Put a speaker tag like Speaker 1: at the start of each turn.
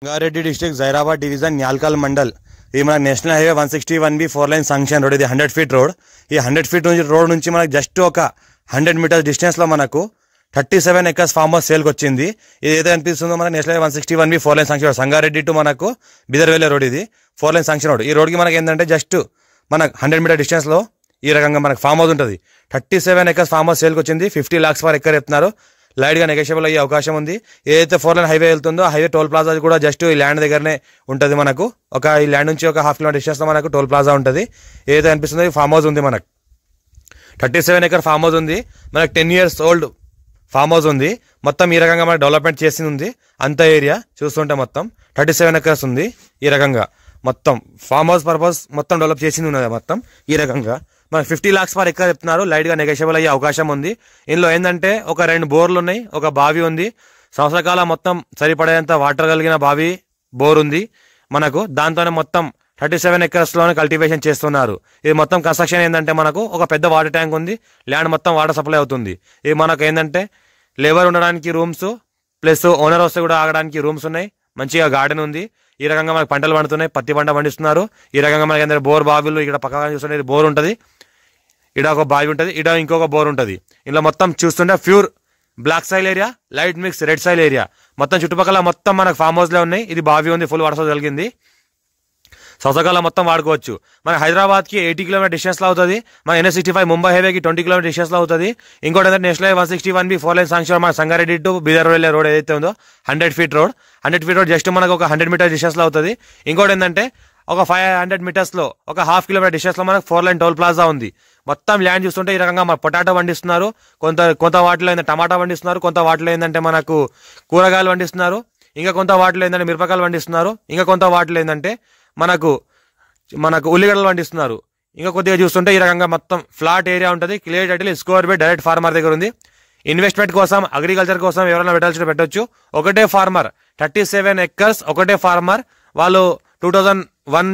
Speaker 1: Rangareddy district Zaheerabad division Nyalkal mandal ఇది మన national highway 161B 4 line sanction road. ఇది 100 ఫీట్ రోడ్. ఈ 100 ఫీట్ రోడ్ నుంచి మనకు జస్ట్ ఒక 100 మీటర్స్ డిస్టెన్స్ లో మనకు 37 ఎకర్స్ ఫార్మ్ హౌస్ సేల్కి వచ్చింది. ఇది ఏదైతే అనిపిస్తుందో మనకు national highway 161B 4 line sanction road, Sangareddy to మనకు బిదర్వేలే రోడ్. ఇది 4 లైన్ శాంక్షన్ రోడ్. ఈ రోడ్కి మనకి ఏంటంటే జస్ట్ మనకు 100 మీటర్ డిస్టెన్స్ లో ఈ రకంగా మనకు ఫార్మ్ హౌస్ ఉంటుంది. 37 ఎకర్స్ ఫార్మ్ హౌస్ సేల్కి వచ్చింది. 50 lakhs పర్ ఎకర్ చెప్తున్నారు. లైట్ గా నెగోషియబుల్ అయ్యే అవకాశం ఉంది. ఏదైతే 4 లైన్ హైవే వెళ్తుందో ఆ హైవే టోల్ ప్లాజా కూడా జస్ట్ ఈ ల్యాండ్ దగ్గరనే ఉంటుంది. మనకు ఈ ల్యాండ్ నుంచి ఒక 1/2 కిలోమీటర్ డిస్టెన్స్ లో మనకు టోల్ ప్లాజా ఉంటుంది. ఏదైతే అనిపిస్తుందో ఫార్మ్ హౌస్ ఉంది. మనకు 37 ఎకర్ ఫార్మ్ హౌస్ ఉంది. మనకు 10 years ఓల్డ్ ఫార్మ్ హౌస్ ఉంది. మొత్తం ఈ రకంగా మనకు డెవలప్మెంట్ చేసింది ఉంది. అంత ఏరియా చూస్తుంటే మొత్తం 37 ఎకర్స్ ఉంది. ఈ రకంగా మొత్తం ఫార్మ్ హౌస్ పర్పస్ మొత్తం డెవలప్ చేసింది ఉన్నది. మొత్తం ఈ రకంగా మనకు 50 lakhs పర్ ఎకర్ చెప్తున్నారు. లైట్ గా నెగోషియబుల్ అయ్యే అవకాశం ఉంది. ఇందులో ఏంటంటే ఒక 2 బోర్లు ఉన్నాయి, ఒక బావి ఉంది. సంవత్సరకాలం మొత్తం సరిపడేంత వాటర్ కలిగిన బావి బోర్ ఉంది మనకు. దాంతోనే మొత్తం 37 ఎకర్స్ లోనే కల్టివేషన్ చేస్తున్నారు. ఇది మొత్తం కన్స్ట్రక్షన్ ఏంటంటే మనకు ఒక పెద్ద వాటర్ ట్యాంక్ ఉంది. ల్యాండ్ మొత్తం వాటర్ సప్లై అవుతుంది. ఇది మనకు ఏంటంటే లేబర్ ఉండడానికి రూమ్స్ ప్లస్ ఓనర్ వస్తే కూడా ఆగడానికి రూమ్స్ ఉన్నాయి. మంచిగా గార్డెన్ ఉంది. ఈ రకంగా మనకు పంటలు పండుతున్నాయి. పత్తి పంట పండిస్తున్నారు. ఈ రకంగా మనకి ఏంటంటే బోర్ బావిలు ఇక్కడ పక్కన చూస్తుంటే బోర్ ఉంటుంది. ఇడ ఒక బావి ఉంటుంది, ఇడ ఇంకొక బోర్ ఉంటుంది. ఇలా మొత్తం చూస్తుంటే pure black soil area, light mix red soil area. మొత్తం చుట్టుపక్కల మొత్తం మనకు ఫామ్ హౌస్లే ఉన్నాయి. ఇది బావి ఉంది, ఫుల్ వాటర్ కలిగింది. సంవత్సరకాలం మొత్తం వాడుకోవచ్చు. మన హైదరాబాద్కి 80 కిలోమీటర్ డిస్టెన్స్ లో అవుతుంది. మన NH65 ముంబై హైవేకి 20 కిలోమీటర్ డిస్టెన్స్ లో అవుతుంది. ఇంకోటి ఏంటంటే national highway 161B 4 line sanction మన సంగారెడ్డి టు బిదర్వేలే రోడ్ ఏదైతే ఉందో 100 feet road. 100 feet road just మనకు ఒక 100 మీటర్ డిస్టెన్స్ లో అవుతుంది. ఇంకోటి ఏంటంటే ఒక 500 meters లో ఒక 1/2 కిలోమీటర్ డిస్టెన్స్ లో మనకు 4 లైన్ టోల్ ప్లాజా ఉంది. మొత్తం ల్యాండ్ చూస్తుంటే ఈ రకంగా మన పొటాటో పండిస్తున్నారు. కొంత వాటిలో ఏంటంటే టమాటా పండిస్తున్నారు. కొంత వాటిలో ఏంటంటే మనకు కూరగాయలు పండిస్తున్నారు. ఇంకా కొంత వాటిలో ఏంటంటే మిరపకాయలు పండిస్తున్నారు. ఇంకా కొంత వాటిలో ఏంటంటే మనకు ఉల్లిగడ్డలు పండిస్తున్నారు. ఇంకా కొద్దిగా చూస్తుంటే ఈ రకంగా మొత్తం ఫ్లాట్ ఏరియా ఉంటుంది. Clear title square by direct farmer దగ్గర ఉంది. ఇన్వెస్ట్మెంట్ కోసం అగ్రికల్చర్ కోసం ఎవరైనా పెట్టొచ్చు. ఒకటే ఫార్మర్ 37 ఎకర్స్ ఒకటే ఫార్మర్. వాళ్ళు 2001